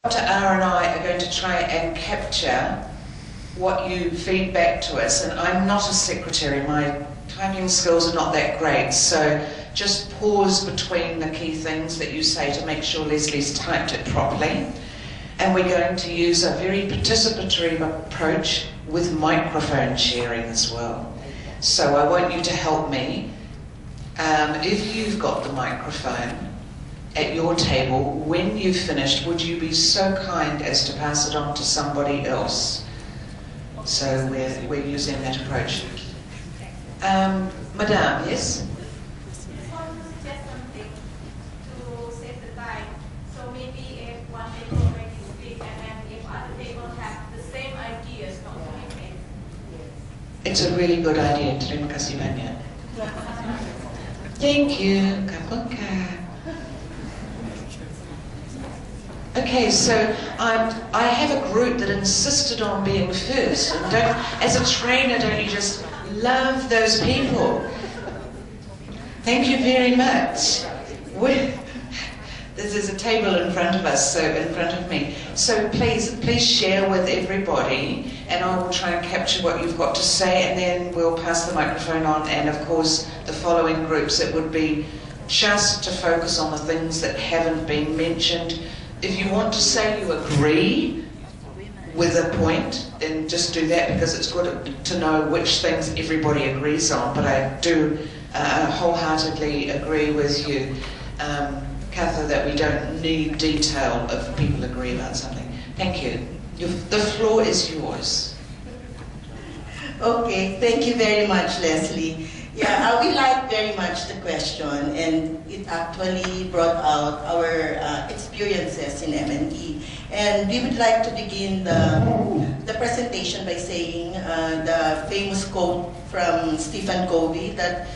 Dr. R and I are going to try and capture what you feed back to us, and I'm not a secretary, my typing skills are not that great, so just pause between the key things that you say to make sure Leslie's typed it properly. And we're going to use a very participatory approach with microphone sharing as well. So I want you to help me. If you've got the microphone at your table, when you've finished, would you be so kind as to pass it on to somebody else? So we're using that approach. Madame, yes? I want to suggest something to save the time. So maybe if one table already speak, and then if other tables have the same ideas, not to repeat. It's a really good idea. Terima kasih banyak. Thank you. Kapunka. Okay, so I have a group that insisted on being first. And as a trainer, don't you just love those people? Thank you very much. There's a table in front of us, so in front of me. So please share with everybody, and I will try and capture what you've got to say, and then we'll pass the microphone on. And of course, the following groups, it would be just to focus on the things that haven't been mentioned. If you want to say you agree with a point, then just do that, because it's good to know which things everybody agrees on. But I do wholeheartedly agree with you, Katha, that we don't need detail if people agree about something. Thank you. The floor is yours. Okay, thank you very much, Leslie. Yeah, we liked very much the question, and it actually brought out our experiences in M&E. And we would like to begin the presentation by saying the famous quote from Stephen Covey that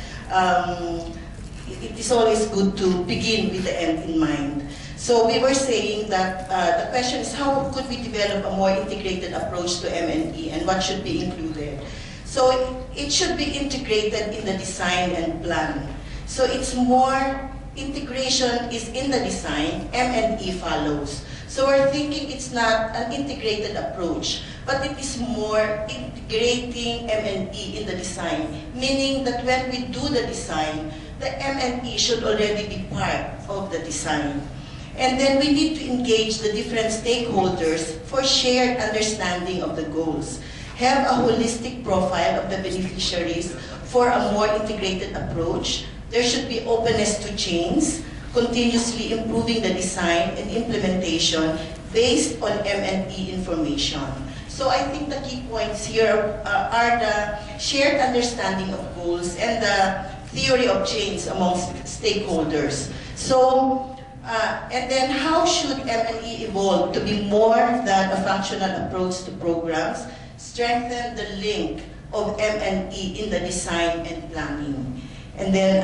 it is always good to begin with the end in mind. So we were saying that the question is, how could we develop a more integrated approach to M&E, and what should be included? So it should be integrated in the design and plan. So it's more, integration is in the design, M&E follows. So we're thinking it's not an integrated approach, but it is more integrating M&E in the design, meaning that when we do the design, the M&E should already be part of the design. And then we need to engage the different stakeholders for shared understanding of the goals. Have a holistic profile of the beneficiaries for a more integrated approach. There should be openness to change, continuously improving the design and implementation based on M&E information. So I think the key points here are the shared understanding of goals and the theory of change amongst stakeholders. So, and then how should M&E evolve to be more than a functional approach to programs? Strengthen the link of M&E in the design and planning. And then,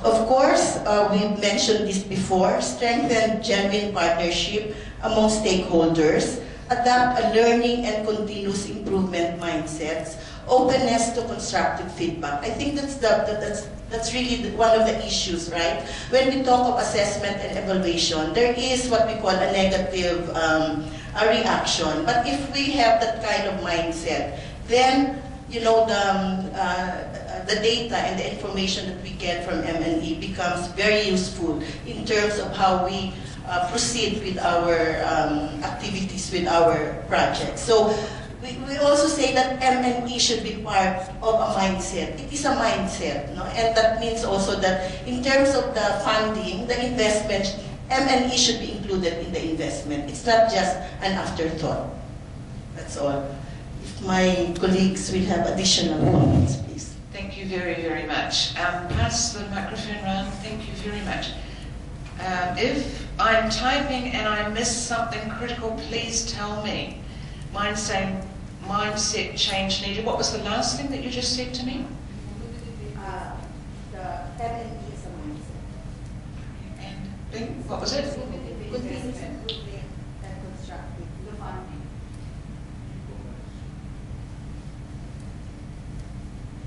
of course, we mentioned this before, strengthen genuine partnership among stakeholders, adapt a learning and continuous improvement mindsets, openness to constructive feedback. I think that's really one of the issues, right? When we talk of assessment and evaluation, there is what we call a negative reaction. But if we have that kind of mindset, then you know the data and the information that we get from M&E becomes very useful in terms of how we proceed with our activities, with our projects. So we also say that M&E should be part of a mindset. It is a mindset, no? And that means also that in terms of the funding, the investment, M&E should be included in the investment. It's not just an afterthought. That's all. If my colleagues will have additional comments, please. Thank you very, very much. Pass the microphone round. Thank you very much. If I'm typing and I miss something critical, please tell me. Mine's saying mindset change needed. What was the last thing that you just said to me? The M&E is a mindset. And what was it? Continuous improvement and constructive funding.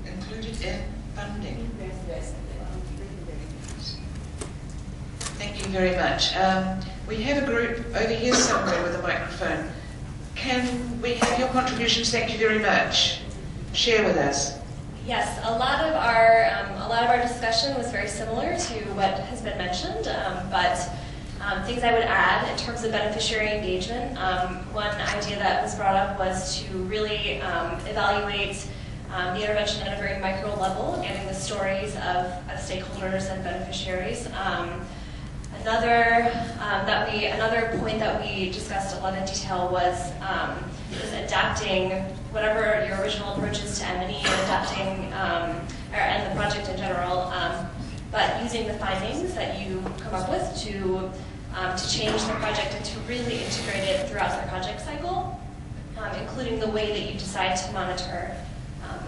Included in funding. Thank you very much. We have a group over here somewhere with a microphone. Can we have your contributions? Thank you very much. Share with us. Yes, a lot of our discussion was very similar to what has been mentioned, but things I would add in terms of beneficiary engagement. One idea that was brought up was to really evaluate the intervention at a very micro level, getting the stories of stakeholders and beneficiaries. Another point that we discussed a lot in detail was adapting whatever your original approach is to M&E and adapting, and the project in general, but using the findings that you come up with to change the project and to really integrate it throughout the project cycle, including the way that you decide to monitor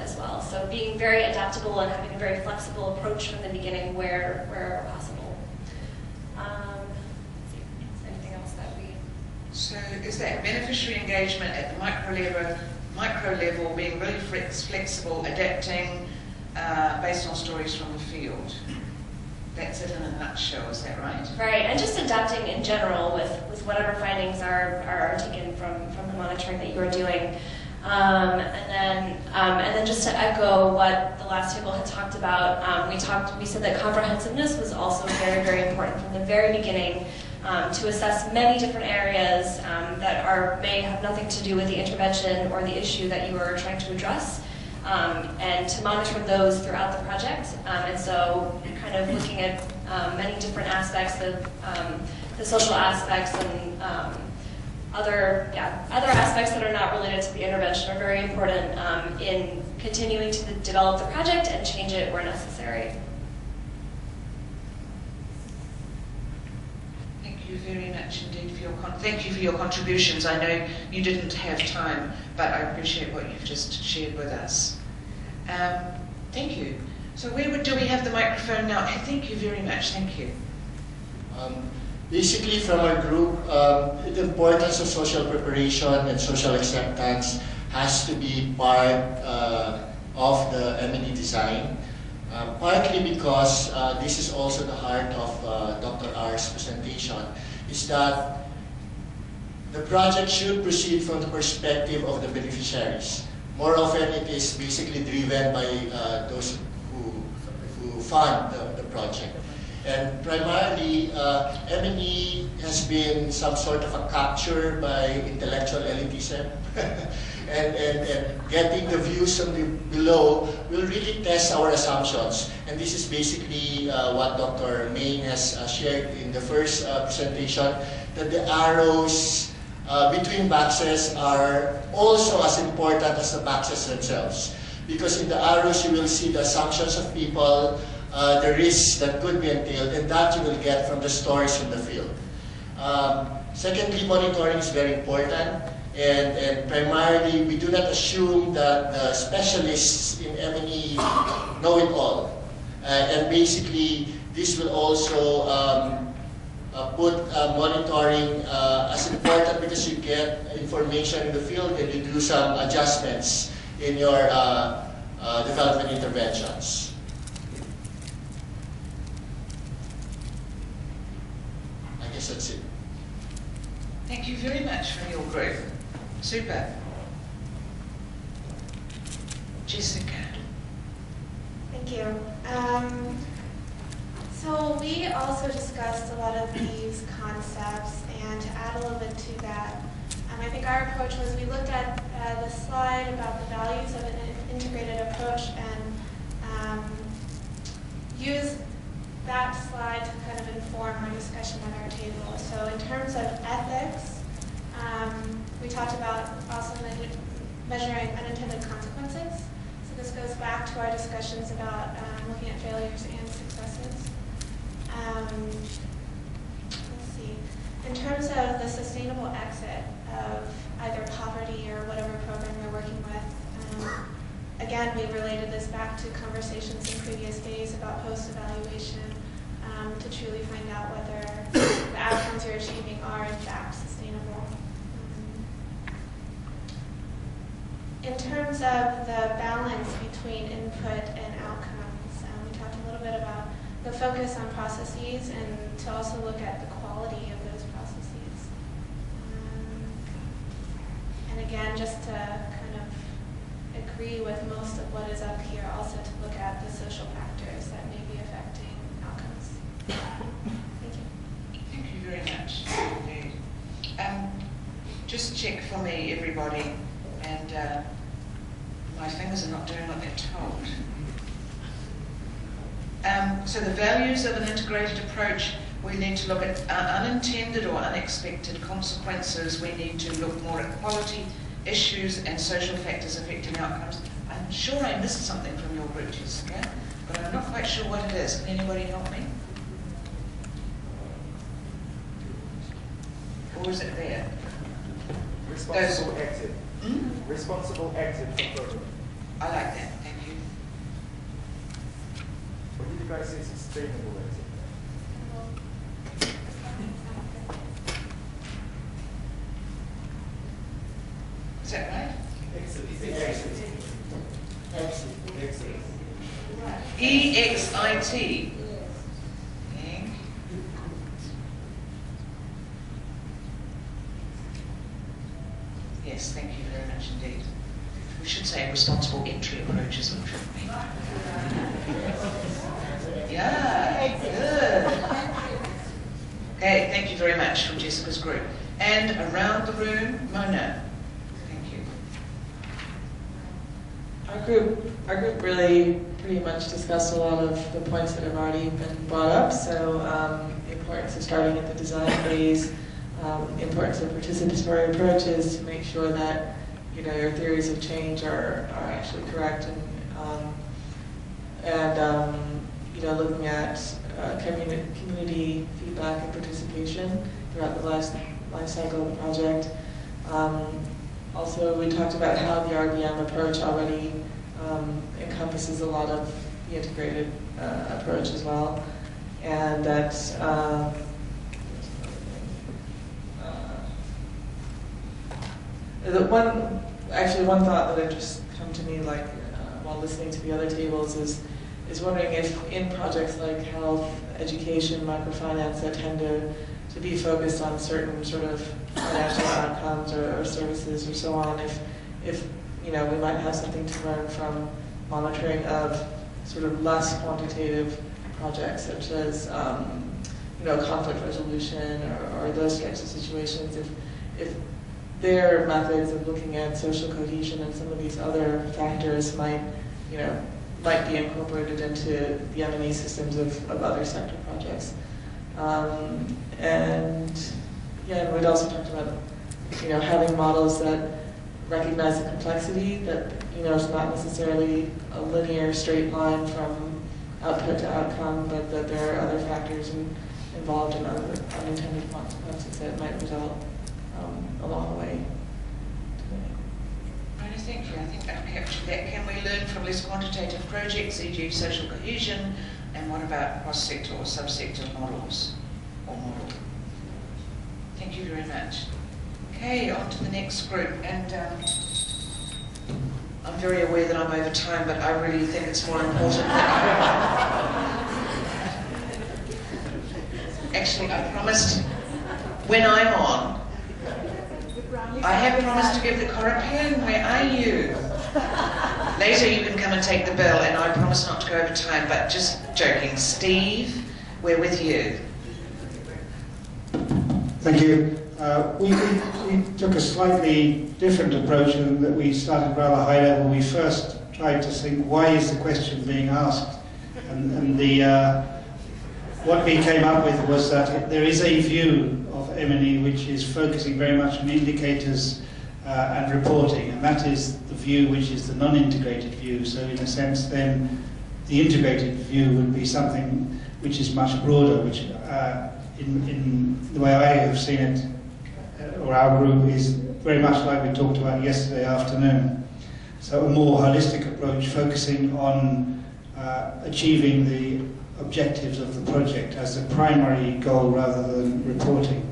as well. So being very adaptable and having a very flexible approach from the beginning where possible. Anything else that we... So is that beneficiary engagement at the micro level being really flexible, adapting based on stories from the field? That's it in a nutshell, is that right? Right, and just adapting in general with whatever findings are taken from the monitoring that you are doing. And then just to echo what the last table had talked about, we said that comprehensiveness was also very, very important from the very beginning to assess many different areas that may have nothing to do with the intervention or the issue that you are trying to address, and to monitor those throughout the project. And so kind of looking at many different aspects of the social aspects and other aspects that are not related to the intervention are very important in continuing to develop the project and change it where necessary. Thank you very much indeed thank you for your contributions. I know you didn't have time, but I appreciate what you've just shared with us. Thank you. So do we have the microphone now? Thank you very much. Thank you. Basically, from our group, the importance of social preparation and social acceptance has to be part of the M&E design, partly because this is also the heart of Dr. R's presentation, is that the project should proceed from the perspective of the beneficiaries. More often, it is basically driven by those who fund the project. And primarily, M&E has been some sort of a capture by intellectual elitism. and getting the views from below will really test our assumptions. And this is basically what Dr. Main has shared in the first presentation, that the arrows between boxes are also as important as the boxes themselves. Because in the arrows, you will see the assumptions of people, the risks that could be entailed, and that you will get from the stories from the field. Secondly, monitoring is very important, and primarily we do not assume that the specialists in M&E know it all. And basically, this will also put monitoring as important because you get information in the field and you do some adjustments in your development interventions. That's it. Thank you very much from your group. Super. Jessica. Thank you. So we also discussed a lot of these concepts, and to add a little bit to that, I think our approach was we looked at the slide about the values of an integrated approach and used that slide to kind of inform our discussion at our table. So in terms of ethics, we talked about also measuring unintended consequences. So this goes back to our discussions about looking at failures and successes. Let's see. In terms of the sustainable exit of either poverty or whatever program you're working with, again, we related this back to conversations in previous days about post-evaluation to truly find out whether the outcomes you're achieving are in fact sustainable. In terms of the balance between input and outcomes, we talked a little bit about the focus on processes and to also look at the quality of those processes. again, just to kind of agree with most of what is up here, also to look at the social factors that may be affecting outcomes. Thank you. Thank you very much indeed. Just check for me, everybody, and my fingers are not doing what they're told. So the values of an integrated approach, we need to look at unintended or unexpected consequences. We need to look more at quality issues and social factors affecting outcomes. I'm sure I missed something from your group, Jessica, but I'm not quite sure what it is. Can anybody help me? Or is it there? Responsible active. Responsible active for program. I like that, thank you. What did you guys say? Sustainable active. Is that right? EXIT. Yes, thank you very much indeed. We should say responsible entry approach as well, shouldn't we? Yeah, good. Okay, thank you very much from Jessica's group. And around the room, Mona. Thank you. Our group really pretty much discussed a lot of the points that have already been brought up. So the importance of starting at the design phase, importance of participatory approaches to make sure that your theories of change are actually correct, and looking at community feedback and participation throughout the life cycle of the project. Also, we talked about how the RBM approach already encompasses a lot of the integrated approach as well, and that one thought that had just come to me while listening to the other tables is wondering if in projects like health, education, microfinance that tend to be focused on certain sort of financial outcomes or services or so on, if we might have something to learn from monitoring of sort of less quantitative projects such as conflict resolution or those types of situations, if their methods of looking at social cohesion and some of these other factors might be incorporated into the M&E systems of other sector projects. And we'd also talked about having models that recognize the complexity, that it's not necessarily a linear straight line from output to outcome, but that there are other factors involved in other unintended consequences that might result along the way. Right, thank you. I think I've captured that. Can we learn from less quantitative projects, e.g. social cohesion, and what about cross-sector or sub-sector models or model? Thank you very much. Okay, on to the next group. And I'm very aware that I'm over time, but I really think it's more important that actually, I promised when I'm on, I have promised to give the Cora pen. Where are you? Later you can come and take the bill, and I promise not to go over time, but just joking. Steve, we're with you. Thank you. We took a slightly different approach in that we started rather high level. We first tried to think, why is the question being asked? And what we came up with was that there is a view of M&E which is focusing very much on indicators and reporting, and that is the view which is the non-integrated view. So in a sense then the integrated view would be something which is much broader, which in the way I have seen it, or our group, is very much like we talked about yesterday afternoon. So a more holistic approach focusing on achieving the objectives of the project as the primary goal rather than reporting.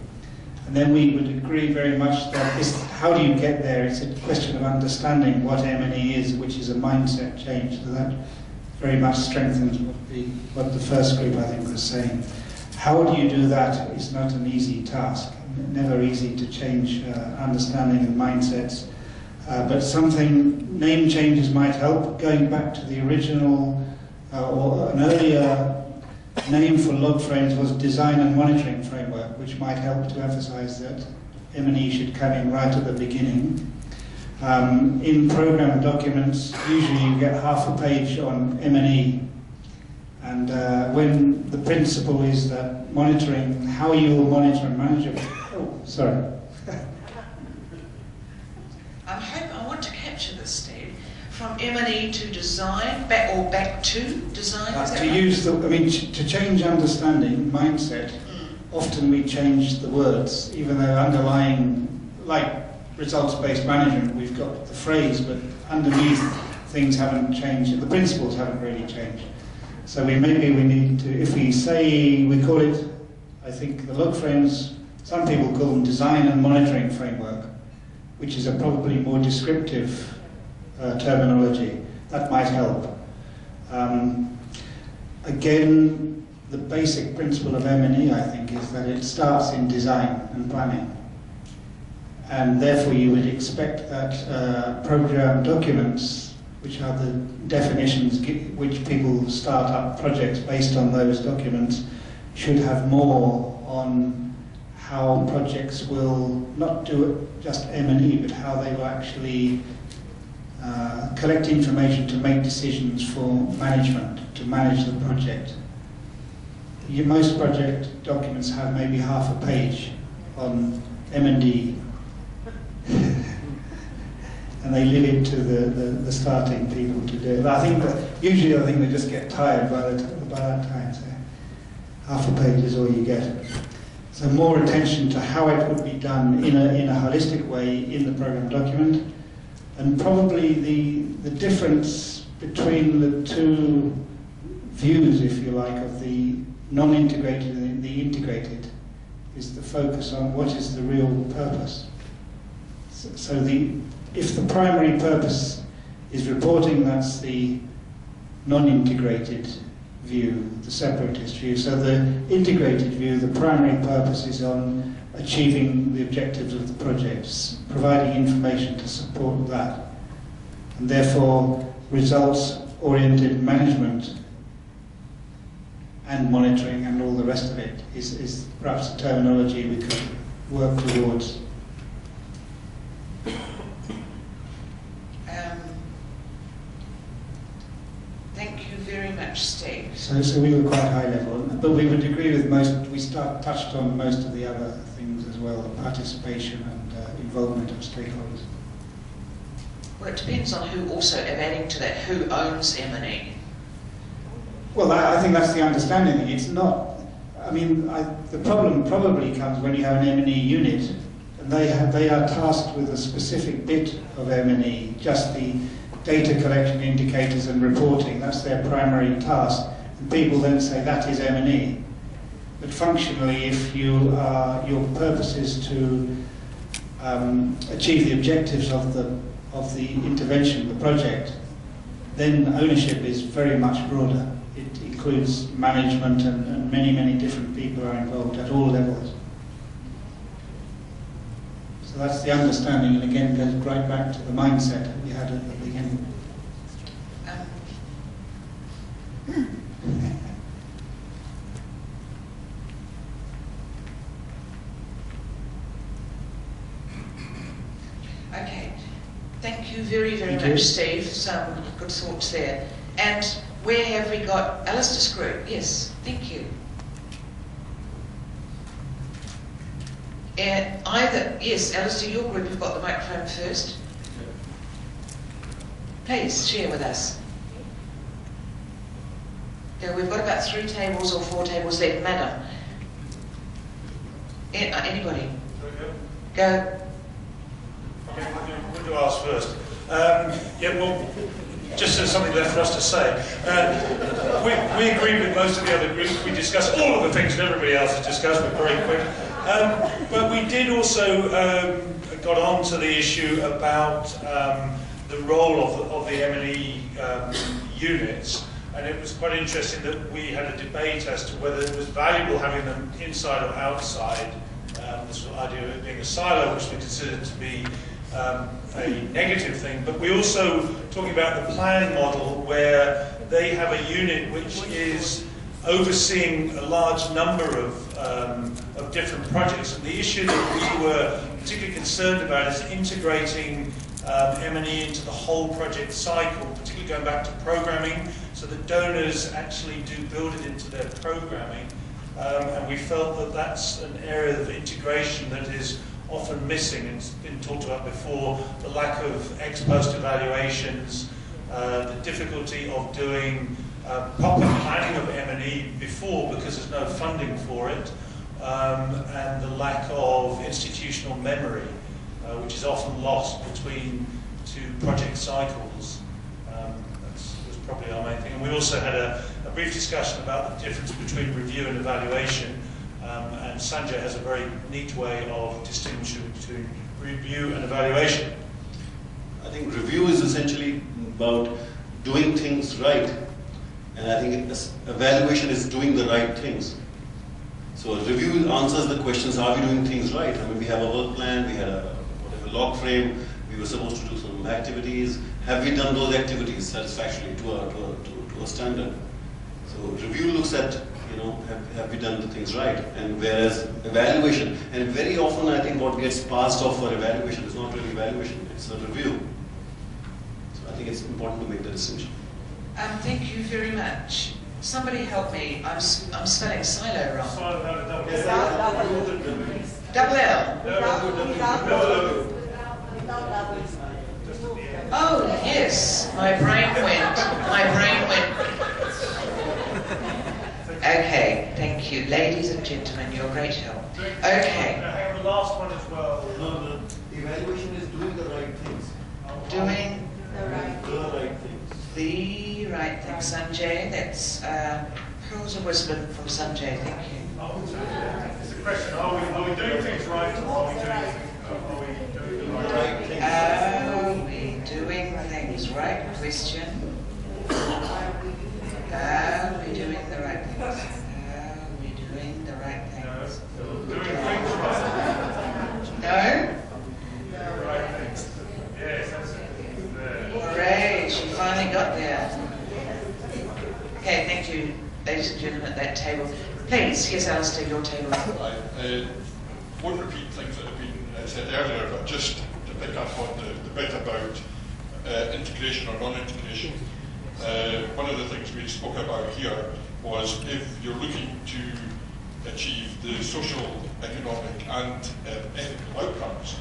And then we would agree very much that how do you get there? It's a question of understanding what M&E is, which is a mindset change. So that very much strengthens what the first group, I think, was saying. How do you do that is not an easy task. Never easy to change understanding and mindsets. but name changes might help. Going back to the original, or an earlier name for log frames was design and monitoring framework, which might help to emphasize that M&E should come in right at the beginning. In program documents, usually you get half a page on M&E, and when the principle is that monitoring, how you will monitor and manage it. Oh, sorry. I want to capture this, Steve. From M&E to design, back to design. To change understanding, mindset. Often we change the words, even though underlying, like results-based management, we've got the phrase, but underneath things haven't changed, the principles haven't really changed. So maybe we need to, if we say, we call it, I think the log frames, some people call them design and monitoring framework, which is a probably more descriptive terminology. That might help. Again, the basic principle of M&E, I think, is that it starts in design and planning. And therefore you would expect that program documents, which are the definitions which people start up projects based on those documents, should have more on how projects will not do just M&E, but how they will actually collect information to make decisions for management, to manage the project. Most project documents have maybe half a page on M&D, and they leave it to the starting people to do it. I think usually they just get tired by that time, so half a page is all you get. So more attention to how it would be done in a holistic way in the program document, and probably the difference between the two views, if you like, of the non-integrated and the integrated is the focus on what is the real purpose. So if the primary purpose is reporting, that's the non-integrated view, the separatist view. So the integrated view, the primary purpose is on achieving the objectives of the projects, providing information to support that. And therefore, results-oriented management and monitoring and all the rest of it is perhaps a terminology we could work towards. Thank you very much, Steve. So we were quite high level, but we would agree with most, touched on most of the other things as well, participation and involvement of stakeholders. Well, it depends on who also, adding to that, who owns M&E. Well, I think that's the understanding. It's not, the problem probably comes when you have an M&E unit, and they are tasked with a specific bit of M&E, just the data collection, indicators and reporting. That's their primary task. And people then say that is M&E. But functionally, if your purpose is to achieve the objectives of the intervention, the project, then ownership is very much broader. It includes management and many, many different people are involved at all levels. So that's the understanding, and again goes right back to the mindset that we had at the beginning. Okay, thank you very, very much, Steve. Some good thoughts there. And where have we got Alistair's group? Yes, thank you. Yes, Alistair, your group have got the microphone first. Please share with us. Yeah, we've got about 3 tables or 4 tables left. Madam. Anybody? Go. What do I ask first? Just as something left for us to say. We agree with most of the other groups. We discussed all of the things that everybody else has discussed, but very quick. But we did also got on to the issue about the role of the M&E units. And it was quite interesting that we had a debate as to whether it was valuable having them inside or outside this idea of it being a silo, which we consider to be a negative thing. But we're also talking about the plan model, where they have a unit which is overseeing a large number of different projects. And the issue that we were particularly concerned about is integrating M&E into the whole project cycle, particularly going back to programming, so that donors actually do build it into their programming. And we felt that that's an area of integration that is often missing. It's been talked about before, the lack of ex-post evaluations, the difficulty of doing proper planning of M&E before because there's no funding for it, and the lack of institutional memory, which is often lost between two project cycles. That's probably our main thing. And we also had a brief discussion about the difference between review and evaluation, and Sanjay has a very neat way of distinguishing between review and evaluation. I think review is essentially about doing things right, and I think evaluation is doing the right things. So a review answers the questions, are we doing things right? I mean, we have a work plan, we had a whatever log frame, we were supposed to do some activities. Have we done those activities satisfactorily to a standard? So review looks at, have we done the things right? And whereas evaluation, and very often I think what gets passed off for evaluation is not really evaluation, it's a review. So I think it's important to make the distinction. Thank you very much. Somebody help me. I'm spelling silo wrong. Double L. Oh, yes. My brain went. Okay, thank you. Ladies and gentlemen, you're great help. Okay. I have the last one as well. No. Evaluation is doing the right things. Doing the right things. The right thing, Sanjay. That's causal wisdom from Sanjay. Thank you. It's a question: are we doing things right, or are we doing the right things? Are we doing things right? Question. Are we doing the right things? Are we doing the right things? Doing things right. No? The right things. Yes, that's it. Hooray, she finally got there. Okay, thank you, ladies and gentlemen at that table. Please, yes, Alistair, your table. I won't repeat things that have been said earlier, but just to pick up on the bit about integration or non-integration. One of the things we spoke about here was if you're looking to achieve the social, economic and ethical outcomes,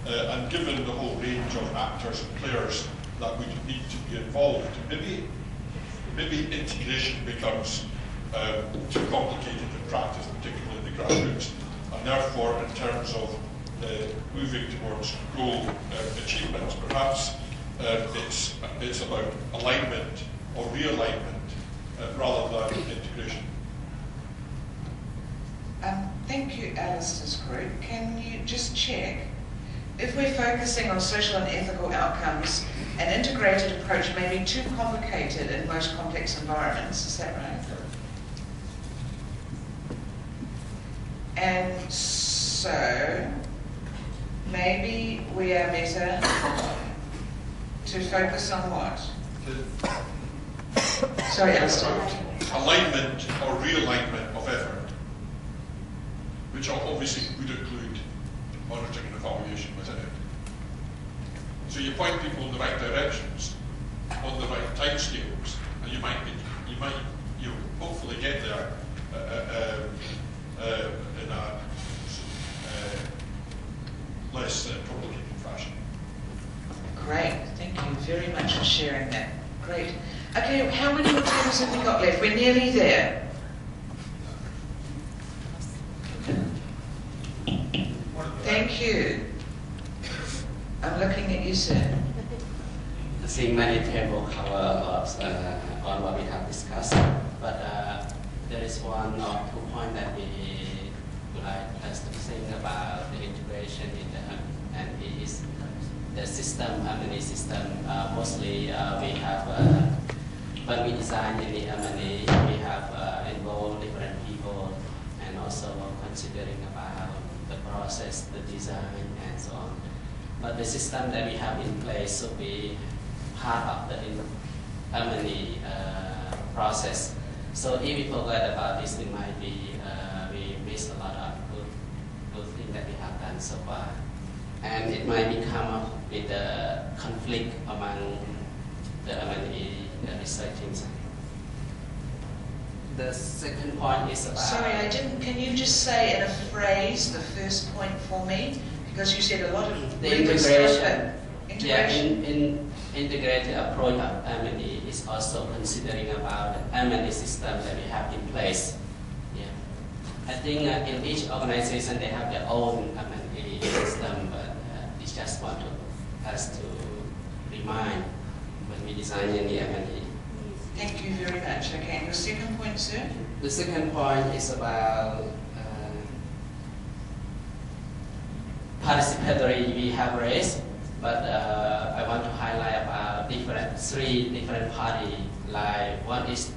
and given the whole range of actors and players that would need to be involved, maybe integration becomes too complicated in practice, particularly in the grassroots, and therefore in terms of moving towards goal achievements, perhaps it's about alignment or realignment rather than integration. Thank you, Alistair's group. Can you just check if we're focusing on social and ethical outcomes, an integrated approach may be too complicated in most complex environments, is that right? And so, maybe we are better to focus on what? Sorry, Alistair. Alignment or realignment of effort, which obviously would include monitoring and evaluation within it. So you point people in the right directions, on the right timescales, and you might hopefully get there in a less complicated fashion. Great, thank you very much for sharing that. Great. Okay, how many more tables have we got left? We're nearly there. Thank you. I'm looking at you, sir. I think many tables cover on what we have discussed, but there is one or 2 points that we would like us to think about the integration in the M&E is the system, M&E system. Mostly we have, when we design in the M&E, we have involved different people and also considering about the process, the design, and so on. But the system that we have in place should be part of the M&E process. So if we forget about this, it might be we miss a lot of good things that we have done so far. And it might become up with a conflict among the M&E research teams. The second point is about... Sorry, I didn't. Can you just say in a phrase the first point for me? Because you said a lot of the really good integration. stuff. Yeah, in integrated approach of M&E is also considering about the M&E system that we have in place. Yeah, I think in each organization they have their own M&E system, but we just want us to remind when we design any M&E. Thank you very much. Okay, your second point, sir? The second point is about participatory we have raised, but I want to highlight about three different parties. Like one is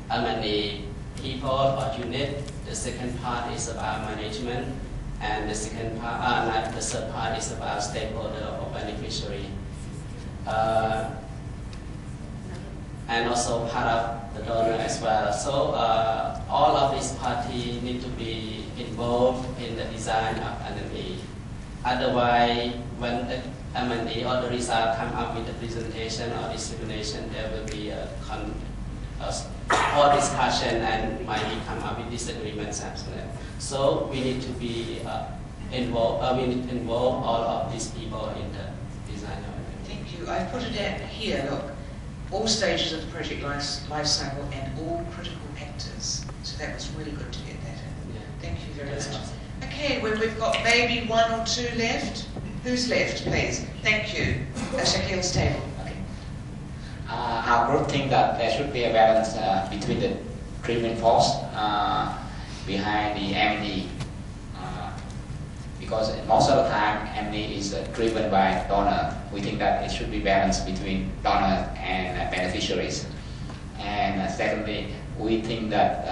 M&E people or unit. The second part is about management, and the second part, the third part is about stakeholder or beneficiary. And also part of the donor as well. So all of these parties need to be involved in the design of M&E. Otherwise, when the M&E or the result come up with the presentation or dissemination, there will be a whole discussion and might come up with disagreements as well. So we need to be involved. We need to involve all of these people in the design of M&E. Thank you. I put it out here. Look. All stages of the project life cycle and all critical actors. So that was really good to get that in. Yeah. Thank you very much. Okay, well, we've got maybe one or two left. Who's left, please? Thank you. Shakil's table. Okay. Our group thinks that there should be a balance between the driving force behind the M&E. Because most of the time, M&E is driven by donor. We think that it should be balanced between donor and beneficiaries. And secondly, we think that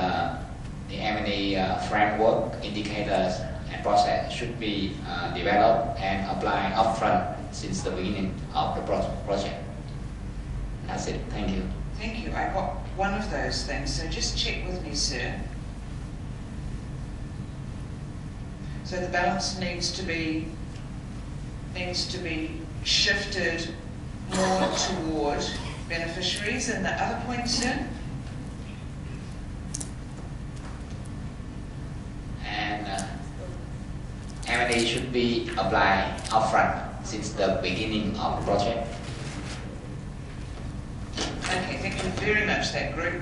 the M&E framework, indicators, and process should be developed and applied upfront since the beginning of the project. That's it. Thank you. Thank you. I got one of those things, so just check with me, sir. So the balance needs to be shifted more toward beneficiaries. And the other point, sir? And M&E should be applied upfront since the beginning of the project. Okay, thank you very much, that group.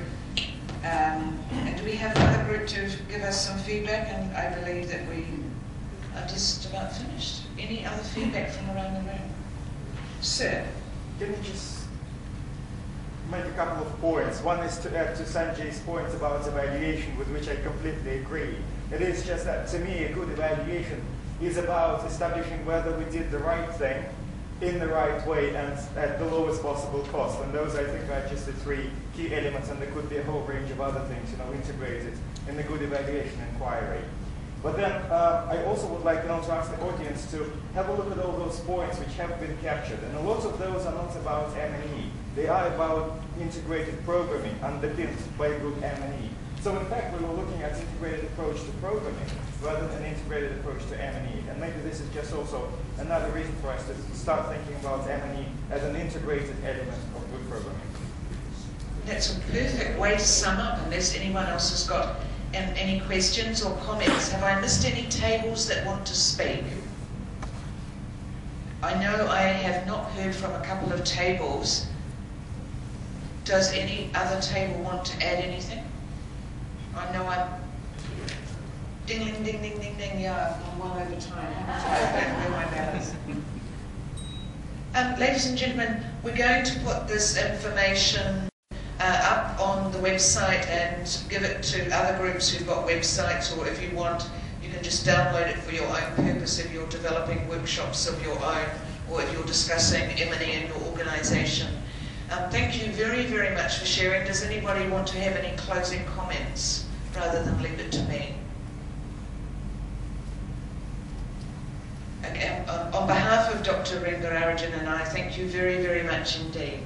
And do we have another group to give us some feedback? And I believe that we are just about finished. Any other feedback from around the room? Sir? Can you just make a couple of points? One is to add to Sanjay's points about evaluation, with which I completely agree. It is just that, to me, a good evaluation is about establishing whether we did the right thing in the right way and at the lowest possible cost. And those, I think, are just the three key elements, and there could be a whole range of other things, integrated in the good evaluation inquiry. But then I also would like to ask the audience to have a look at all those points which have been captured. And a lot of those are not about M&E. They are about integrated programming underpinned by good M&E. So in fact, we were looking at integrated approach to programming rather than integrated approach to M&E. And maybe this is just also another reason for us to start thinking about M&E as an integrated element of good programming. That's a perfect way to sum up, unless anyone else has got any questions or comments. Have I missed any tables that want to speak? I know I have not heard from a couple of tables. Does any other table want to add anything? I know I'm ding, ding, ding, ding, ding, ding. Yeah, I'm well over time. Where my balance. Ladies and gentlemen, we're going to put this information up on the website and give it to other groups who've got websites, or if you want, you can just download it for your own purpose if you're developing workshops of your own, or if you're discussing M&E in your organisation. Thank you very, very much for sharing. Does anybody want to have any closing comments rather than leave it to me? On behalf of Dr. Rengarajan and I, thank you very, very much indeed.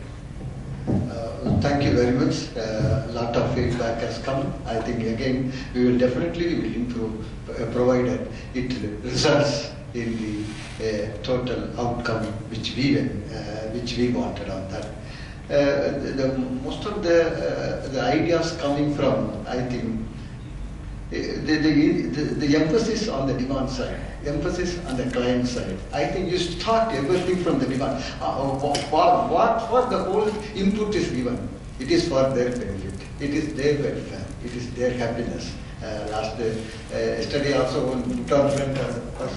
Thank you very much. A lot of feedback has come. I think again we will definitely improve, provided it results in the total outcome which we wanted on that. Most of the ideas coming from, I think, the emphasis on the demand side, emphasis on the client side. I think you start everything from the demand. What the whole input is given, it is for their benefit. It is their welfare. It is their happiness. Yesterday also one Bhutan friend was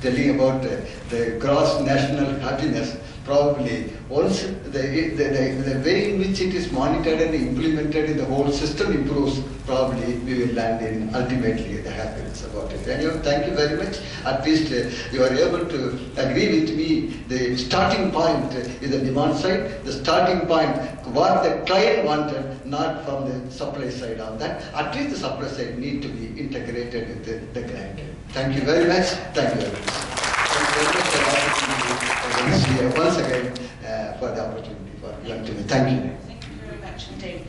telling about the gross national happiness. Probably once the way in which it is monitored and implemented in the whole system improves, probably we will land in ultimately the happiness about it. Anyway, thank you very much. At least you are able to agree with me. The starting point is the demand side. The starting point, what the client wanted, not from the supply side on that. At least the supply side need to be integrated with the client. Thank you very much. Thank you very much. Thank you very much once again for the opportunity for young to me. Thank you. Thank you very much indeed.